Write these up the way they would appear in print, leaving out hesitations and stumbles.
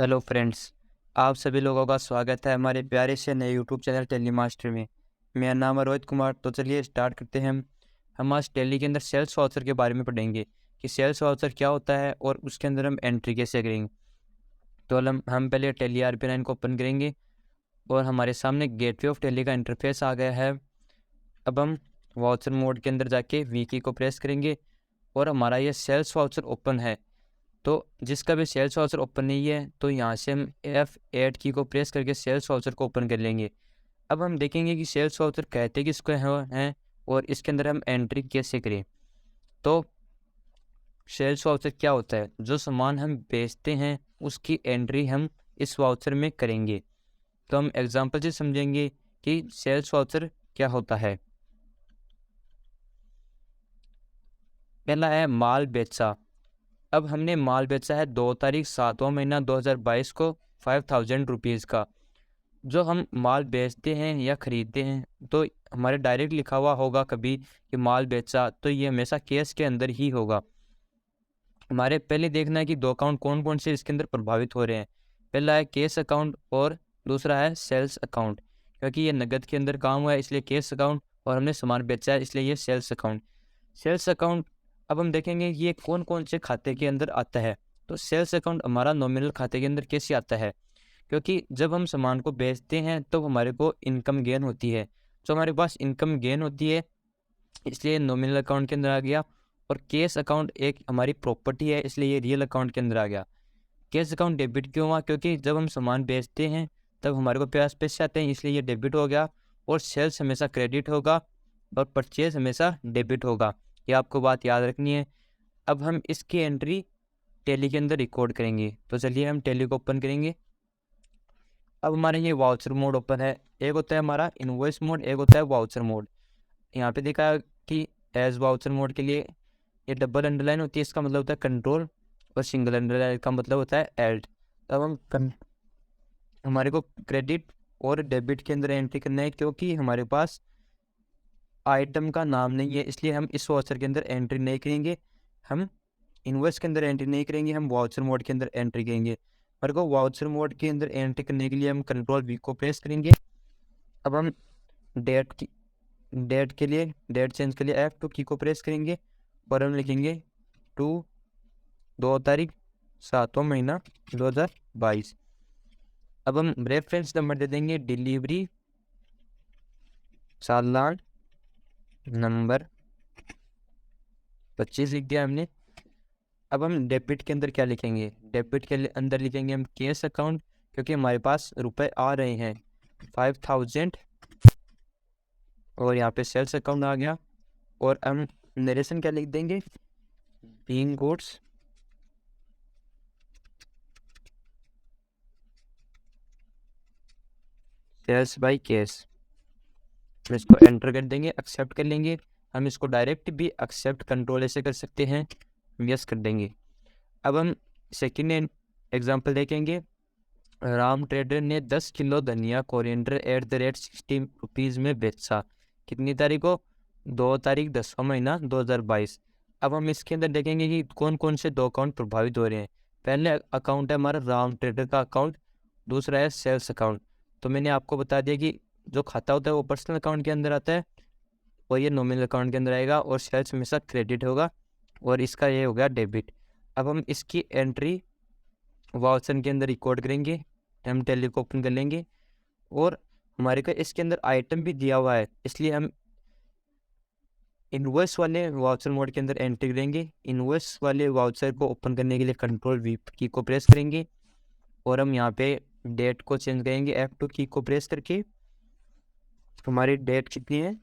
Hello friends, आप सभी लोगों का स्वागत है हमारे प्यारे से नए यूट्यूब चैनल टेली मास्टर में। मेरा नाम है रोहित कुमार। तो चलिए स्टार्ट करते हैं। हम आज टेली के अंदर सेल्स वाउचर के बारे में पढ़ेंगे कि सेल्स वाउचर क्या होता है और उसके अंदर हम एंट्री कैसे करेंगे। तो हम पहले टेली RP9 को ओपन करेंगे और हमारे सामने गेटवे ऑफ टेली का इंटरफेस आ गया है। अब हम वाउचर मोड के अंदर जाके वी की को प्रेस करेंगे और हमारा ये सेल्स वाउचर ओपन है। तो जिसका भी सेल्स वाउचर ओपन नहीं है तो यहाँ से हम F8 की को प्रेस करके सेल्स वाउचर को ओपन कर लेंगे। अब हम देखेंगे कि सेल्स वाउचर कहते किसको हैं और इसके अंदर हम एंट्री कैसे करें। तो सेल्स वाउचर क्या होता है? जो सामान हम बेचते हैं उसकी एंट्री हम इस वाउचर में करेंगे। तो हम एग्जांपल से समझेंगे कि सेल्स वाउचर क्या होता है। पहला है माल बेचा। अब हमने माल बेचा है 2 तारीख 7वां महीना 2022 को 5000 रुपीज़ का। जो हम माल बेचते हैं या ख़रीदते हैं तो हमारे डायरेक्ट लिखा हुआ होगा कभी कि माल बेचा, तो ये हमेशा केस के अंदर ही होगा। हमारे पहले देखना है कि दो अकाउंट कौन कौन से इसके अंदर प्रभावित हो रहे हैं। पहला है केस अकाउंट और दूसरा है सेल्स अकाउंट। क्योंकि ये नगद के अंदर काम हुआ है इसलिए केस अकाउंट, और हमने सामान बेचा है इसलिए ये सेल्स अकाउंट। सेल्स अकाउंट अब हम देखेंगे ये कौन कौन से खाते के अंदर आता है। तो सेल्स अकाउंट हमारा नॉमिनल खाते के अंदर कैसे आता है? क्योंकि जब हम सामान को बेचते हैं तो हमारे को इनकम गेन होती है। तो हमारे पास इनकम गेन होती है इसलिए नॉमिनल अकाउंट के अंदर आ गया। और केस अकाउंट एक हमारी प्रॉपर्टी है इसलिए ये रियल अकाउंट के अंदर आ गया। केस अकाउंट डेबिट क्यों हुआ? क्योंकि जब हम सामान बेचते हैं तब हमारे को पास पैसे आते हैं इसलिए ये डेबिट हो गया। और सेल्स हमेशा क्रेडिट होगा और परचेज हमेशा डेबिट होगा। ये आपको बात याद रखनी है। अब हम इसकी एंट्री टेली के अंदर रिकॉर्ड करेंगे। तो चलिए हम टेली को ओपन करेंगे। अब हमारे ये वाउचर मोड ओपन है। एक होता है हमारा इनवॉइस मोड, एक होता है वाउचर मोड। यहाँ पे देखा कि एज वाउचर मोड के लिए ये डबल अंडरलाइन होती है, इसका मतलब होता है कंट्रोल, और सिंगल अंडरलाइन का मतलब होता है एल्ट। तब हमारे को क्रेडिट और डेबिट के अंदर एंट्री करना है क्योंकि हमारे पास आइटम का नाम नहीं है इसलिए हम इस वाउचर के अंदर एंट्री नहीं करेंगे। हम इनवॉइस के अंदर एंट्री नहीं करेंगे, हम वाउचर मोड के अंदर एंट्री करेंगे। हमारे को वाउचर मोड के अंदर एंट्री करने के लिए हम कंट्रोल वी को प्रेस करेंगे। अब हम डेट के लिए डेट चेंज के लिए F2 की को प्रेस करेंगे और हम लिखेंगे 2 तारीख 7वां महीना 2022। अब हम रेफरेंस नंबर दे देंगे डिलीवरी चालान नंबर 25 लिख दिया हमने। अब हम डेबिट के अंदर क्या लिखेंगे? डेबिट के अंदर लिखेंगे हम केस अकाउंट क्योंकि हमारे पास रुपए आ रहे हैं 5000। और यहाँ पे सेल्स अकाउंट आ गया। और हम नरेशन क्या लिख देंगे? Being goods sells by case. हम इसको एंटर कर देंगे, एक्सेप्ट कर लेंगे। हम इसको डायरेक्ट भी एक्सेप्ट कंट्रोल ऐसे कर सकते हैं, यस कर देंगे। अब हम सेकेंड एग्जांपल देखेंगे। राम ट्रेडर ने 10 किलो धनिया कोरिएंडर @60 रुपीज़ में बेचा। कितनी तारीख को? 2 तारीख 10वां महीना 2022। अब हम इसके अंदर देखेंगे कि कौन कौन से दो अकाउंट प्रभावित हो रहे हैं। पहले अकाउंट है हमारा राम ट्रेडर का अकाउंट, दूसरा है सेल्स अकाउंट। तो मैंने आपको बता दिया कि जो खाता होता है वो पर्सनल अकाउंट के अंदर आता है और ये नॉमिनल अकाउंट के अंदर आएगा, और सेल्स हमेशा क्रेडिट होगा और इसका ये हो गया डेबिट। अब हम इसकी एंट्री वाउचर के अंदर रिकॉर्ड करेंगे। हम टेली को ओपन कर लेंगे और हमारे को इसके अंदर आइटम भी दिया हुआ है इसलिए हम इनवॉइस वाले वाउचर मोड के अंदर एंट्री करेंगे। इनवॉइस वाले वाउचर को ओपन करने के लिए कंट्रोल वी की को प्रेस करेंगे और हम यहाँ पे डेट को चेंज करेंगे F2 की को प्रेस करके। हमारी डेट कितनी है?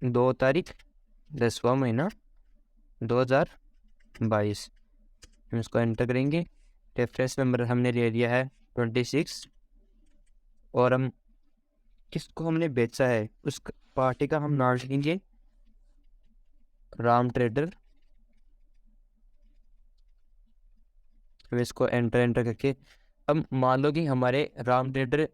2 तारीख 10वां महीना 2022। हम इसको एंटर करेंगे। रेफरेंस नंबर हमने ले लिया है 26। और हम किसको हमने बेचा है उस पार्टी का हम नाम लिखेंगे राम ट्रेडर। हम इसको एंटर करके अब मान लो कि हमारे राम ट्रेडर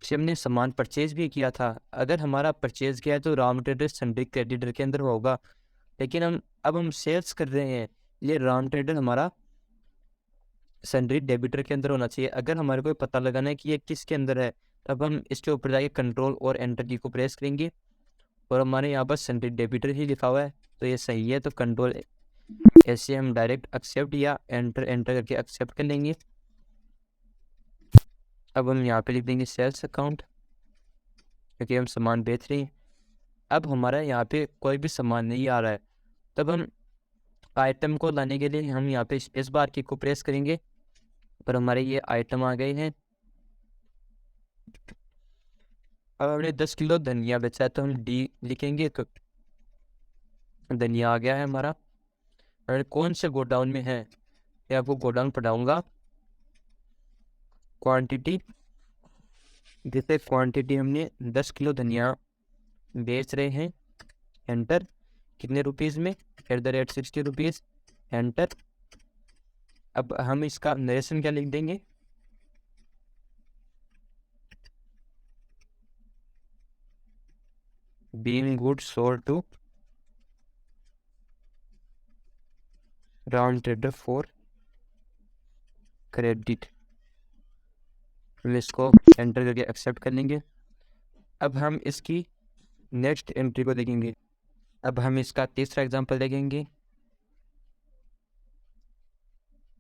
से हमने सामान परचेज भी किया था। अगर हमारा परचेज किया है तो राम ट्रेडर संडे क्रेडिटर के अंदर होगा। लेकिन अब हम सेल्स कर रहे हैं, ये राम ट्रेडर हमारा सन्ड्री डेबिटर के अंदर होना चाहिए। अगर हमारे को पता लगाना है कि ये किसके अंदर है, तब हम इसके ऊपर जाके कंट्रोल और एंटर की को प्रेस करेंगे और हमारे यहाँ पर सन्ड्री डेबिटर ही लिखा हुआ है तो ये सही है। तो कंट्रोल ऐसे हम डायरेक्ट एक्सेप्ट या एंटर करके एक्सेप्ट कर लेंगे। अब हम यहाँ पे लिख देंगे सेल्स अकाउंट, क्योंकि हम सामान बेच रहे हैं। अब हमारा यहाँ पे कोई भी सामान नहीं आ रहा है, तब हम आइटम को लाने के लिए हम यहाँ पे स्पेस बार की को प्रेस करेंगे पर हमारे ये आइटम आ गए हैं। अब हमने 10 किलो धनिया बेचा है तो हम डी लिखेंगे, धनिया आ गया है हमारा। और कौन से गोडाउन में है ये आपको गोडाउन पढ़ाऊंगा। क्वांटिटी, जैसे क्वांटिटी हमने 10 किलो धनिया बेच रहे हैं, एंटर। कितने रुपीज़ में, @ 60 रुपीज़, एंटर। अब हम इसका नरेशन क्या लिख देंगे, being good sold to round trader for credit. इसको एंटर करके एक्सेप्ट कर लेंगे। अब हम इसकी नेक्स्ट एंट्री को देखेंगे। अब हम इसका तीसरा एग्जांपल देखेंगे।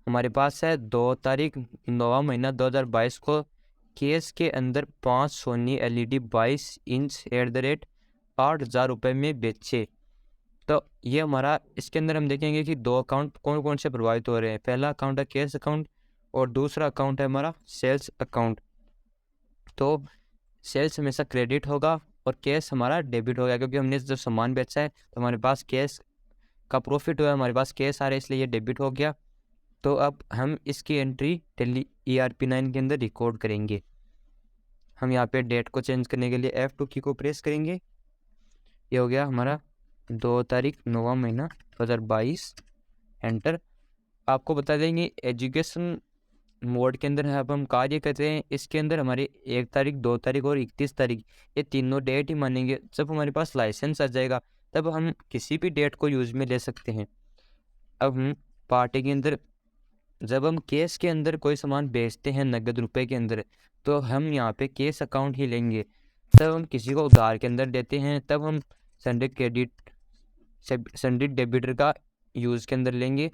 हमारे पास है 2 तारीख 9वां महीना 2022 को केस के अंदर 5 सोनी LED 22 इंच @ 8,000 रुपये में बेचे। तो ये हमारा, इसके अंदर हम देखेंगे कि 2 अकाउंट कौन कौन से प्रभावित हो रहे हैं। पहला अकाउंट है केस अकाउंट और दूसरा अकाउंट है हमारा सेल्स अकाउंट। तो सेल्स हमेशा क्रेडिट होगा और कैश हमारा डेबिट होगा, क्योंकि हमने जब सामान बेचा है तो हमारे पास कैश का प्रॉफिट हुआ है, हमारे पास कैश आ रहा है, इसलिए ये डेबिट हो गया। तो अब हम इसकी एंट्री टैली ERP9 के अंदर रिकॉर्ड करेंगे। हम यहाँ पे डेट को चेंज करने के लिए F2 की को प्रेस करेंगे। ये हो गया हमारा 2 तारीख 9वां महीना 2022, एंटर। आपको बता देंगे एजुकेशन मोड के अंदर अब हम कार्य करते हैं। इसके अंदर हमारे 1 तारीख 2 तारीख और 31 तारीख ये तीनों डेट ही मानेंगे। जब हमारे पास लाइसेंस आ जाएगा तब हम किसी भी डेट को यूज़ में ले सकते हैं। अब हम पार्टी के अंदर, जब हम केस के अंदर कोई सामान बेचते हैं नगद रुपए के अंदर, तो हम यहाँ पे केस अकाउंट ही लेंगे। तब हम किसी को उधार के अंदर देते हैं तब हम सन्ड्री डेबिटर का यूज़ के अंदर लेंगे।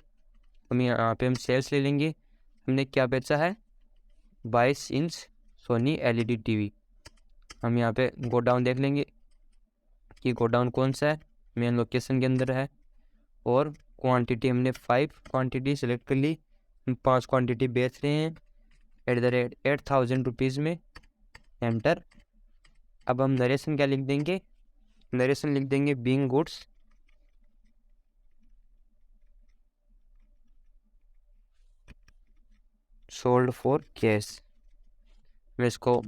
हम यहाँ पे हम सेल्स ले लेंगे। हमने क्या बेचा है, 22 इंच सोनी LED TV। हम यहाँ पे गोडाउन देख लेंगे कि गोडाउन कौन सा है, मेन लोकेशन के अंदर है। और क्वांटिटी हमने 5 क्वांटिटी सेलेक्ट कर ली। हम 5 क्वांटिटी बेच रहे हैं @ 8,000 रुपीज़ में, एंटर। अब हम नरेशन क्या लिख देंगे, नरेशन लिख देंगे being goods sold for cash. हम इसको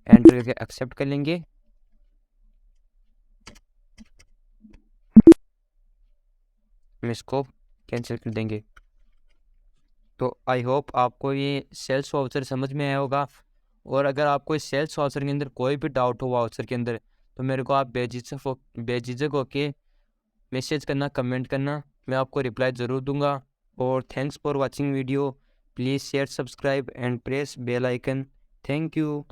एंटर करके एक्सेप्ट कर लेंगे। हम इसको कैंसिल कर देंगे। तो आई होप आपको ये सेल्स वाउचर समझ में आया होगा। और अगर आपको इस सेल्स वाउचर के अंदर कोई भी डाउट हो वाउचर के अंदर, तो मेरे को आप बेझिझक होके मैसेज करना, कमेंट करना, मैं आपको रिप्लाई ज़रूर दूंगा। और thanks for watching video. Please share, subscribe and press bell icon. Thank you.